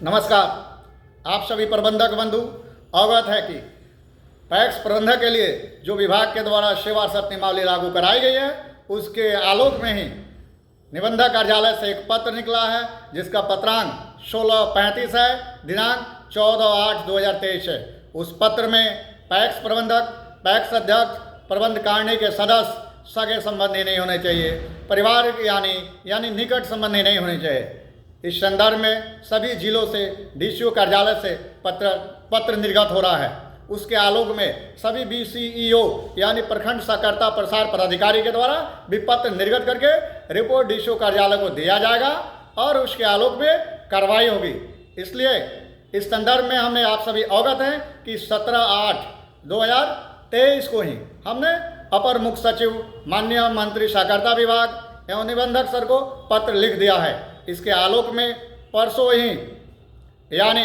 नमस्कार। आप सभी प्रबंधक बंधु अवगत है कि पैक्स प्रबंधक के लिए जो विभाग के द्वारा सेवा शर्त नियमावली लागू कराई गई है, उसके आलोक में ही निबंधक कार्यालय से एक पत्र निकला है, जिसका पत्रांक 1635 है, दिनांक 14/8/2023 है। उस पत्र में पैक्स प्रबंधक, पैक्स अध्यक्ष, प्रबंध कारिणी के सदस्य सगे संबंधी नहीं होने चाहिए, परिवार यानी निकट संबंधी नहीं होने चाहिए। इस संदर्भ में सभी जिलों से डीसीओ कार्यालय से पत्र निर्गत हो रहा है। उसके आलोक में सभी बीसीईओ यानी प्रखंड सहकारिता प्रसार पदाधिकारी के द्वारा भी पत्र निर्गत करके रिपोर्ट डीसीओ कार्यालय को दिया जाएगा और उसके आलोक में कार्रवाई होगी। इसलिए इस संदर्भ में हमने आप सभी अवगत हैं कि 17/8/2023 को ही हमने अपर मुख्य सचिव, माननीय मंत्री सहकारिता विभाग एवं निबंधक सर को पत्र लिख दिया है। इसके आलोक में परसों ही यानी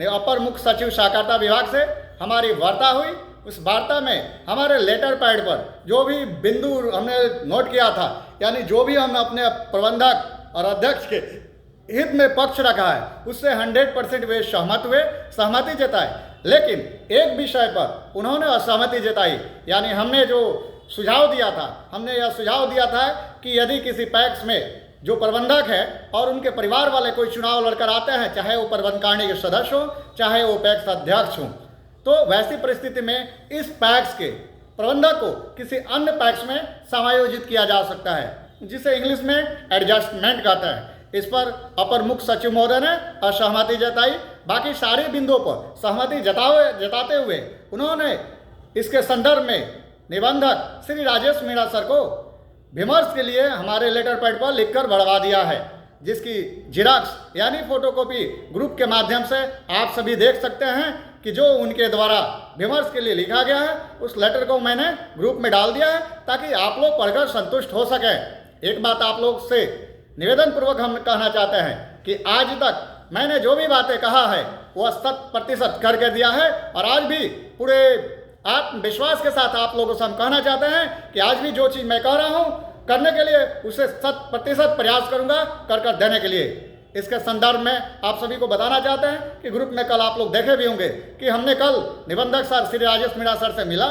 अपर मुख्य सचिव सहकारिता विभाग से हमारी वार्ता हुई। उस वार्ता में हमारे लेटर पैड पर जो भी बिंदु हमने नोट किया था, यानी जो भी हम अपने प्रबंधक और अध्यक्ष के हित में पक्ष रखा है, उससे 100% वे सहमति जताए। लेकिन एक विषय पर उन्होंने असहमति जताई, यानी हमने जो सुझाव दिया था, हमने यह सुझाव दिया था कि यदि किसी पैक्स में जो प्रबंधक है और उनके परिवार वाले कोई चुनाव लड़कर आते हैं, चाहे वो प्रबंध कारिणी के सदस्य हो, चाहे वो पैक्स अध्यक्ष हो, तो वैसी परिस्थिति में इस पैक्स के प्रबंधक को किसी अन्य पैक्स में समायोजित किया जा सकता है, जिसे इंग्लिश में एडजस्टमेंट कहते हैं। इस पर अपर मुख्य सचिव महोदय ने असहमति जताई। बाकी सारे बिंदुओं पर सहमति जताते हुए उन्होंने इसके संदर्भ में निबंधक श्री राजेश मीणा सर को विमर्श के लिए हमारे लेटर पैड पर लिखकर बढ़वा दिया है, जिसकी जिराक्स यानी फोटोकॉपी ग्रुप के माध्यम से आप सभी देख सकते हैं कि जो उनके द्वारा विमर्श के लिए लिखा गया है, उस लेटर को मैंने ग्रुप में डाल दिया है ताकि आप लोग पढ़कर संतुष्ट हो सकें। एक बात आप लोग से निवेदन पूर्वक हम कहना चाहते हैं कि आज तक मैंने जो भी बातें कहा है वह 100% करके दिया है, और आज भी पूरे आत्मविश्वास के साथ आप लोगों से हम कहना चाहते हैं कि आज भी जो चीज़ मैं कह रहा हूँ करने के लिए उसे 100% प्रयास करूँगा कर देने के लिए। इसके संदर्भ में आप सभी को बताना चाहते हैं कि ग्रुप में कल आप लोग देखे भी होंगे कि हमने कल निबंधक सर श्री राजेश मीणा सर से मिला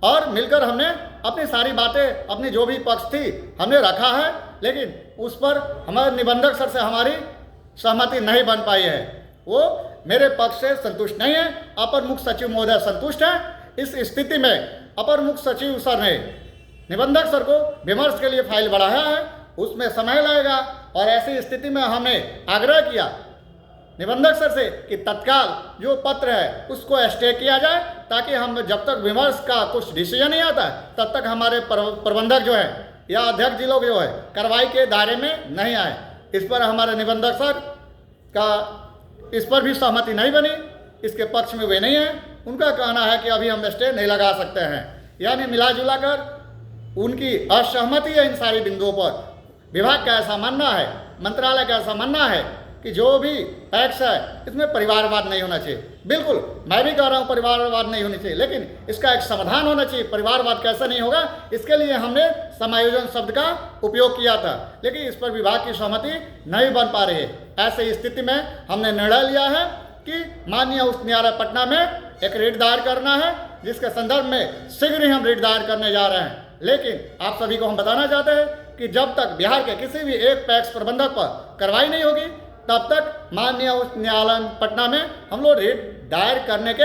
और मिलकर हमने अपनी सारी बातें, अपनी जो भी पक्ष थी हमने रखा है, लेकिन उस पर हमारे निबंधक सर से हमारी सहमति नहीं बन पाई है। वो मेरे पक्ष से संतुष्ट नहीं है, अपर मुख्य सचिव महोदय संतुष्ट हैं। इस स्थिति में अपर मुख्य सचिव सर ने निबंधक सर को विमर्श के लिए फाइल बढ़ाया है, उसमें समय लगेगा, और ऐसी स्थिति में हमने आग्रह किया निबंधक सर से कि तत्काल जो पत्र है उसको स्टे किया जाए, ताकि हम जब तक विमर्श का कुछ डिसीजन नहीं आता है तब तक हमारे प्रबंधक जो है या अध्यक्ष जी लोग जो है कार्रवाई के दायरे में नहीं आए। इस पर हमारे निबंधक सर का इस पर भी सहमति नहीं बनी, इसके पक्ष में वे नहीं है। उनका कहना है कि अभी हम स्टे नहीं लगा सकते हैं, यानी मिला जुला कर उनकी असहमति है इन सारी बिंदुओं पर। विभाग का ऐसा मानना है, मंत्रालय का ऐसा मानना है कि जो भी पैक्स है इसमें परिवारवाद नहीं होना चाहिए। बिल्कुल मैं भी कह रहा हूँ परिवारवाद नहीं होनी चाहिए, लेकिन इसका एक समाधान होना चाहिए। परिवारवाद कैसे नहीं होगा, इसके लिए हमने समायोजन शब्द का उपयोग किया था, लेकिन इस पर विभाग की सहमति नहीं बन पा रही है। ऐसी स्थिति में हमने निर्णय लिया है कि माननीय उच्च न्यायालय पटना में एक रिट दायर करना है, जिसके संदर्भ में शीघ्र ही हम रिट दायर करने जा रहे हैं। लेकिन आप सभी को हम बताना चाहते हैं कि जब तक बिहार के किसी भी एक पैक्स प्रबंधक पर कार्रवाई नहीं होगी, तब तक माननीय उच्च न्यायालय पटना में हम लोग रिट दायर करने के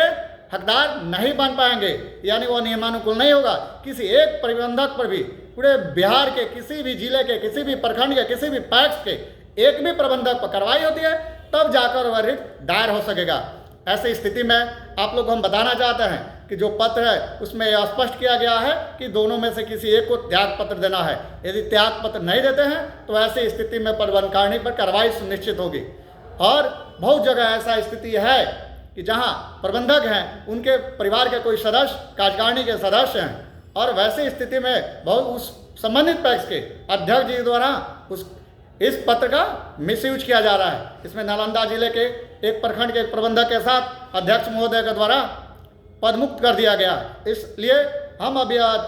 हकदार नहीं बन पाएंगे, यानी वो नियमानुकूल नहीं होगा। किसी एक प्रबंधक पर भी पूरे बिहार के किसी भी जिले के, किसी भी प्रखंड के, किसी भी पैक्स के एक भी प्रबंधक पर कार्रवाई होती है, तब जाकर वह रिट दायर हो सकेगा। ऐसी स्थिति में आप लोग को हम बताना चाहते हैं कि जो पत्र है उसमें यह स्पष्ट किया गया है कि दोनों में से किसी एक को त्याग पत्र देना है। यदि त्याग पत्र नहीं देते हैं तो ऐसी स्थिति में प्रबंध कारिणी पर कार्रवाई सुनिश्चित होगी। और बहुत जगह ऐसा स्थिति है कि जहां प्रबंधक हैं उनके परिवार के कोई सदस्य कार्यकारिणी के सदस्य हैं, और वैसी स्थिति में बहुत उस संबंधित पैक्स के अध्यक्ष जी द्वारा इस पत्र का मिसयूज किया जा रहा है। इसमें नालंदा जिले के एक प्रखंड के प्रबंधक के साथ अध्यक्ष महोदय के द्वारा पदमुक्त कर दिया गया। इसलिए हम अभी आज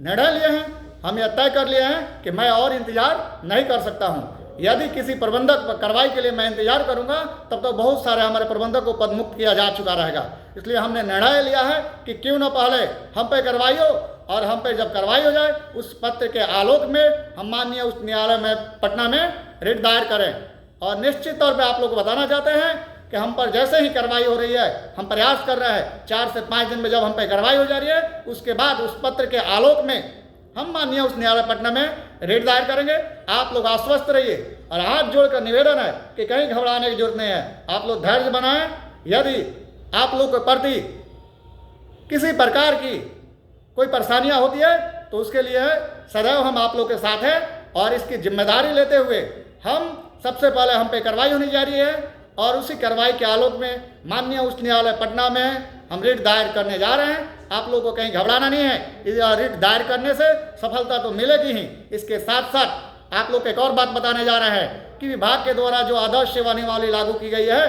निर्णय लिए हैं, हम यह तय कर लिए हैं कि मैं और इंतजार नहीं कर सकता हूं। यदि किसी प्रबंधक पर कार्रवाई के लिए मैं इंतजार करूंगा तब तो बहुत सारे हमारे प्रबंधक को पदमुक्त किया जा चुका रहेगा। इसलिए हमने निर्णय लिया है कि क्यों न पहले हम पे कार्रवाई हो, और हम पे जब कार्रवाई हो जाए उस पत्र के आलोक में हम माननीय उच्च न्यायालय में पटना में रिट दायर करें। और निश्चित तौर पे आप लोग को बताना चाहते हैं कि हम पर जैसे ही कार्रवाई हो रही है, हम प्रयास कर रहे हैं 4 से 5 दिन में जब हम पे कार्रवाई हो जा रही है उसके बाद उस पत्र के आलोक में हम माननीय उच्च न्यायालय पटना में रिट दायर करेंगे। आप लोग आश्वस्त रहिए और हाथ जोड़कर निवेदन है कि कहीं घबराने की जरूरत नहीं है, आप लोग धैर्य बनाएं। यदि आप लोग के प्रति किसी प्रकार की कोई परेशानियां होती है तो उसके लिए सदैव हम आप लोग के साथ हैं, और इसकी जिम्मेदारी लेते हुए हम सबसे पहले हम पे कार्रवाई होने जा रही है और उसी कार्रवाई के आलोक में माननीय उच्च न्यायालय पटना में हम रिट दायर करने जा रहे हैं। आप लोगों को कहीं घबराना नहीं है, इस रिट दायर करने से सफलता तो मिलेगी ही, इसके साथ साथ आप लोग को एक और बात बताने जा रहे हैं कि विभाग के द्वारा जो आदर्श सेवा नियमावली लागू की गई है,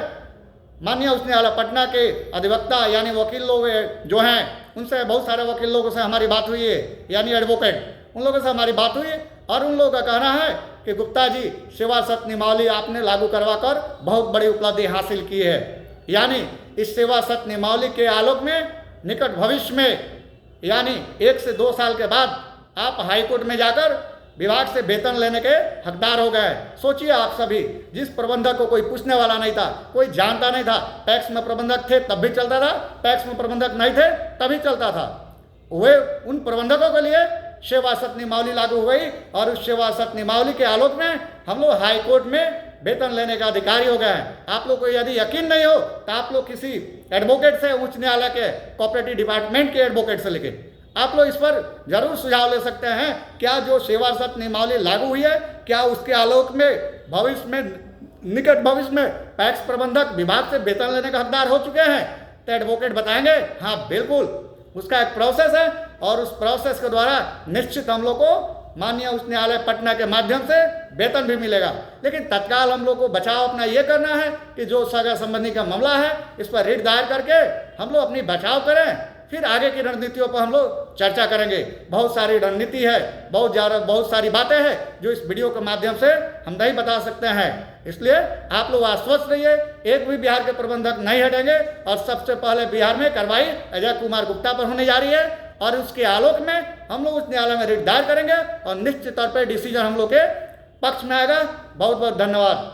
माननीय उच्च न्यायालय पटना के अधिवक्ता यानी वकील लोग जो हैं उनसे, बहुत सारे वकील लोगों से हमारी बात हुई है, यानी एडवोकेट, उन लोगों से हमारी बात हुई और उन लोगों का कहना है कि गुप्ता जी सेवा सत्य नियमावली आपने लागू करवाकर बहुत बड़ी उपलब्धि हासिल की है। यानी इस सेवा सत्य नियमावली के आलोक में निकट भविष्य में यानी 1 से 2 साल के बाद आप हाईकोर्ट में जाकर विभाग से वेतन लेने के हकदार हो गए। सोचिए आप सभी, जिस प्रबंधक को कोई पूछने वाला नहीं था, कोई जानता नहीं था, पैक्स में प्रबंधक थे तब भी चलता था, पैक्स में प्रबंधक नहीं थे तभी चलता था, वे उन प्रबंधकों के लिए सेवा सत्य नियमावली लागू हुई और उस सेवा सत्य नियमावली के आलोक में हम लोग हाई कोर्ट में वेतन लेने का अधिकारी हो गए हैं। आप लोग को यदि यकीन नहीं हो तो आप लोग किसी एडवोकेट से, उच्च न्यायालय के कोऑपरेटिव डिपार्टमेंट के एडवोकेट से लेके आप लोग इस पर जरूर सुझाव ले सकते हैं। क्या जो सेवा सत्य नियमावली लागू हुई है, क्या उसके आलोक में भविष्य में, निकट भविष्य में पैक्स प्रबंधक विभाग से वेतन लेने का हकदार हो चुके हैं? तो एडवोकेट बताएंगे हाँ बिल्कुल, उसका एक प्रोसेस है और उस प्रोसेस के द्वारा निश्चित हम लोग को माननीय उच्च न्यायालय पटना के माध्यम से वेतन भी मिलेगा। लेकिन तत्काल हम लोग को बचाव अपना ये करना है कि जो सगा संबंधी का मामला है इस पर रिट दायर करके हम लोग अपनी बचाव करें, फिर आगे की रणनीतियों पर हम लोग चर्चा करेंगे। बहुत सारी रणनीति है, बहुत सारी बातें हैं जो इस वीडियो के माध्यम से हम नहीं बता सकते हैं। इसलिए आप लोग आश्वस्त रहिए, एक भी बिहार के प्रबंधक नहीं हटेंगे और सबसे पहले बिहार में कार्रवाई अजय कुमार गुप्ता पर होने जा रही है और उसके आलोक में हम लोग उस न्यायालय में रिट दायर करेंगे और निश्चित तौर पर डिसीजन हम लोग के पक्ष में आएगा। बहुत बहुत धन्यवाद।